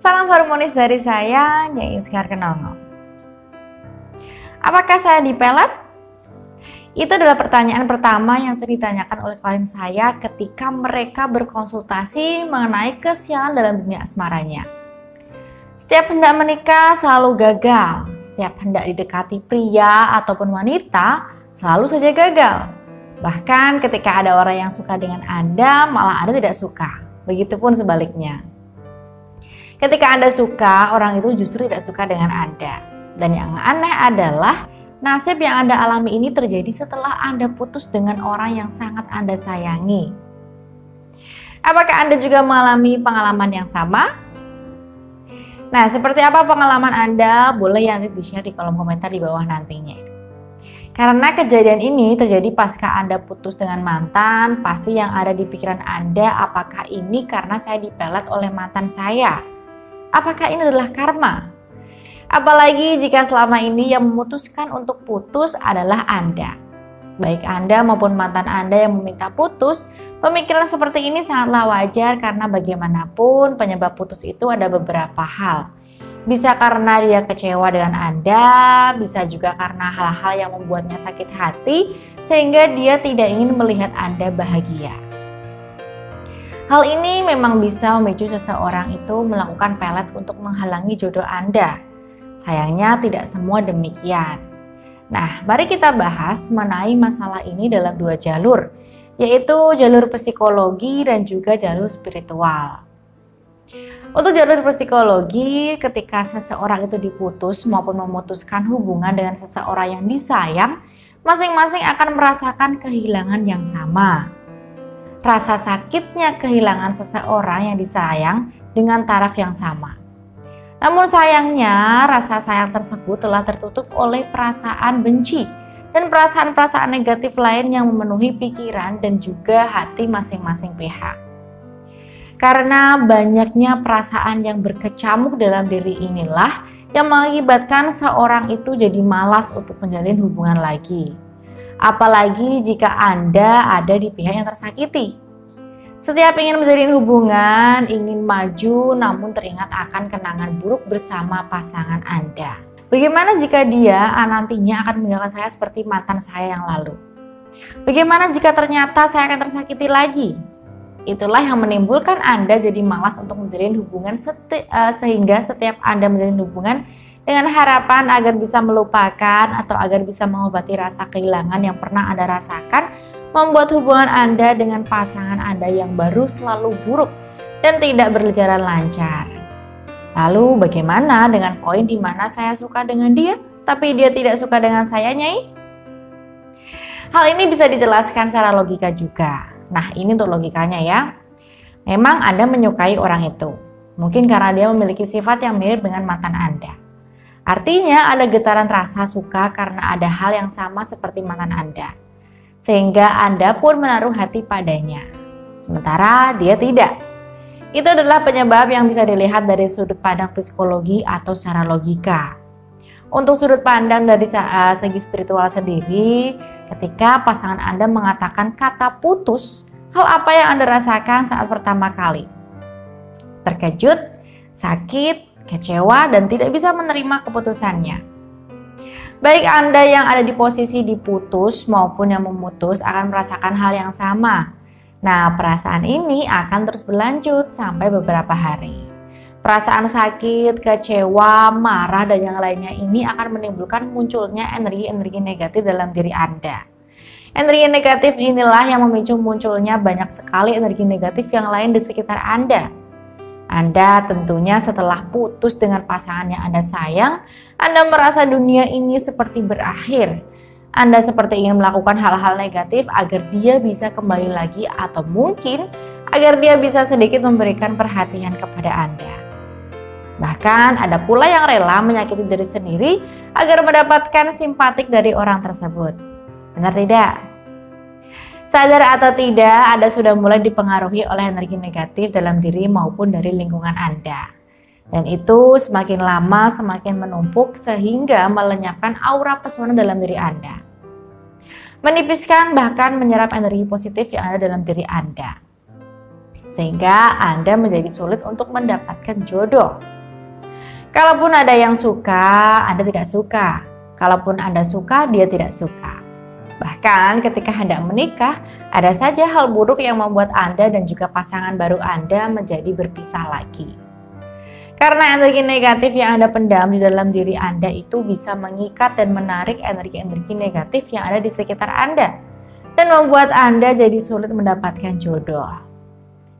Salam harmonis dari saya, Nyai Iskar Kenongo. Apakah saya dipelet? Itu adalah pertanyaan pertama yang sering ditanyakan oleh klien saya ketika mereka berkonsultasi mengenai kesialan dalam dunia asmaranya. Setiap hendak menikah selalu gagal, setiap hendak didekati pria ataupun wanita selalu saja gagal. Bahkan ketika ada orang yang suka dengan Anda, malah Anda tidak suka. Begitupun sebaliknya. Ketika Anda suka, orang itu justru tidak suka dengan Anda. Dan yang aneh adalah nasib yang Anda alami ini terjadi setelah Anda putus dengan orang yang sangat Anda sayangi. Apakah Anda juga mengalami pengalaman yang sama? Nah, seperti apa pengalaman Anda? Boleh ya di-share di kolom komentar di bawah nantinya. Karena kejadian ini terjadi pasca Anda putus dengan mantan, pasti yang ada di pikiran Anda, apakah ini karena saya dipelet oleh mantan saya? Apakah ini adalah karma? Apalagi jika selama ini yang memutuskan untuk putus adalah Anda. Baik Anda maupun mantan Anda yang meminta putus, pemikiran seperti ini sangatlah wajar karena bagaimanapun penyebab putus itu ada beberapa hal. Bisa karena dia kecewa dengan Anda, bisa juga karena hal-hal yang membuatnya sakit hati sehingga dia tidak ingin melihat Anda bahagia. Hal ini memang bisa memicu seseorang itu melakukan pelet untuk menghalangi jodoh Anda. Sayangnya tidak semua demikian. Nah, mari kita bahas mengenai masalah ini dalam dua jalur, yaitu jalur psikologi dan juga jalur spiritual. Untuk jalur psikologi, ketika seseorang itu diputus maupun memutuskan hubungan dengan seseorang yang disayang, masing-masing akan merasakan kehilangan yang sama. Rasa sakitnya kehilangan seseorang yang disayang dengan taraf yang sama. Namun sayangnya, rasa sayang tersebut telah tertutup oleh perasaan benci dan perasaan-perasaan negatif lain yang memenuhi pikiran dan juga hati masing-masing pihak. Karena banyaknya perasaan yang berkecamuk dalam diri inilah yang mengakibatkan seorang itu jadi malas untuk menjalin hubungan lagi. Apalagi jika Anda ada di pihak yang tersakiti. Setiap ingin menjalin hubungan, ingin maju, namun teringat akan kenangan buruk bersama pasangan Anda. Bagaimana jika dia nantinya akan meninggalkan saya seperti mantan saya yang lalu? Bagaimana jika ternyata saya akan tersakiti lagi? Itulah yang menimbulkan Anda jadi malas untuk menjalin hubungan sehingga setiap Anda menjalin hubungan dengan harapan agar bisa melupakan atau agar bisa mengobati rasa kehilangan yang pernah Anda rasakan, membuat hubungan Anda dengan pasangan Anda yang baru selalu buruk dan tidak berjalan lancar. Lalu bagaimana dengan poin di mana saya suka dengan dia, tapi dia tidak suka dengan saya, Nyai? Hal ini bisa dijelaskan secara logika juga. Nah, ini untuk logikanya ya. Memang Anda menyukai orang itu. Mungkin karena dia memiliki sifat yang mirip dengan mantan Anda. Artinya ada getaran rasa suka karena ada hal yang sama seperti mantan Anda. Sehingga Anda pun menaruh hati padanya. Sementara dia tidak. Itu adalah penyebab yang bisa dilihat dari sudut pandang psikologi atau secara logika. Untuk sudut pandang dari segi spiritual sendiri, ketika pasangan Anda mengatakan kata putus, hal apa yang Anda rasakan saat pertama kali? Terkejut, sakit, kecewa, dan tidak bisa menerima keputusannya. Baik Anda yang ada di posisi diputus maupun yang memutus akan merasakan hal yang sama. Nah, perasaan ini akan terus berlanjut sampai beberapa hari. Perasaan sakit, kecewa, marah, dan yang lainnya ini akan menimbulkan munculnya energi-energi negatif dalam diri Anda. Energi negatif inilah yang memicu munculnya banyak sekali energi negatif yang lain di sekitar Anda. Anda tentunya setelah putus dengan pasangan yang Anda sayang, Anda merasa dunia ini seperti berakhir. Anda seperti ingin melakukan hal-hal negatif agar dia bisa kembali lagi atau mungkin agar dia bisa sedikit memberikan perhatian kepada Anda. Bahkan ada pula yang rela menyakiti diri sendiri agar mendapatkan simpatik dari orang tersebut. Benar tidak? Sadar atau tidak, Anda sudah mulai dipengaruhi oleh energi negatif dalam diri maupun dari lingkungan Anda. Dan itu semakin lama semakin menumpuk sehingga melenyapkan aura pesona dalam diri Anda. Menipiskan bahkan menyerap energi positif yang ada dalam diri Anda. Sehingga Anda menjadi sulit untuk mendapatkan jodoh. Kalaupun ada yang suka, Anda tidak suka. Kalaupun Anda suka, dia tidak suka. Bahkan ketika hendak menikah, ada saja hal buruk yang membuat Anda dan juga pasangan baru Anda menjadi berpisah lagi. Karena energi negatif yang Anda pendam di dalam diri Anda itu bisa mengikat dan menarik energi-energi negatif yang ada di sekitar Anda dan membuat Anda jadi sulit mendapatkan jodoh.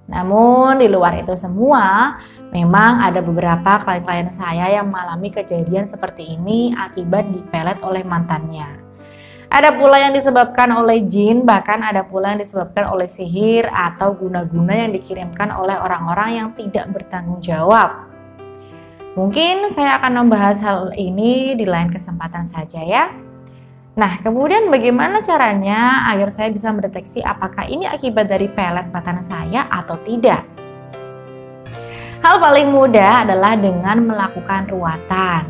Namun di luar itu semua, memang ada beberapa klien-klien saya yang mengalami kejadian seperti ini akibat dipelet oleh mantannya. Ada pula yang disebabkan oleh jin, bahkan ada pula yang disebabkan oleh sihir atau guna-guna yang dikirimkan oleh orang-orang yang tidak bertanggung jawab. Mungkin saya akan membahas hal ini di lain kesempatan saja ya. Nah, kemudian bagaimana caranya agar saya bisa mendeteksi apakah ini akibat dari pelet matan saya atau tidak? Hal paling mudah adalah dengan melakukan ruatan,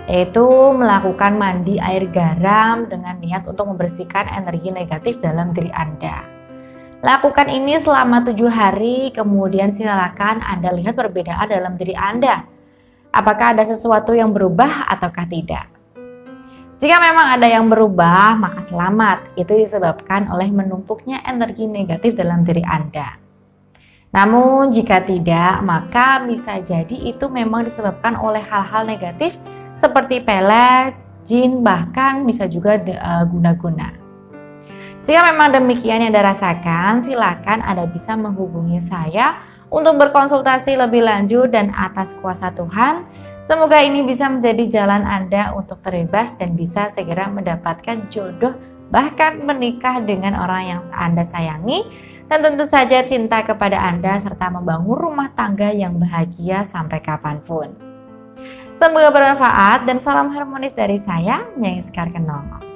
yaitu melakukan mandi air garam dengan niat untuk membersihkan energi negatif dalam diri Anda. Lakukan ini selama 7 hari, kemudian silakan Anda lihat perbedaan dalam diri Anda. Apakah ada sesuatu yang berubah ataukah tidak? Jika memang ada yang berubah, maka selamat. Itu disebabkan oleh menumpuknya energi negatif dalam diri Anda. Namun jika tidak, maka bisa jadi itu memang disebabkan oleh hal-hal negatif seperti pelet, jin, bahkan bisa juga guna-guna. Jika memang demikian yang Anda rasakan, silakan Anda bisa menghubungi saya untuk berkonsultasi lebih lanjut dan atas kuasa Tuhan. Semoga ini bisa menjadi jalan Anda untuk terbebas dan bisa segera mendapatkan jodoh, bahkan menikah dengan orang yang Anda sayangi, dan tentu saja cinta kepada Anda serta membangun rumah tangga yang bahagia sampai kapanpun. Semoga bermanfaat dan salam harmonis dari saya, Nyai Sekar Kenong.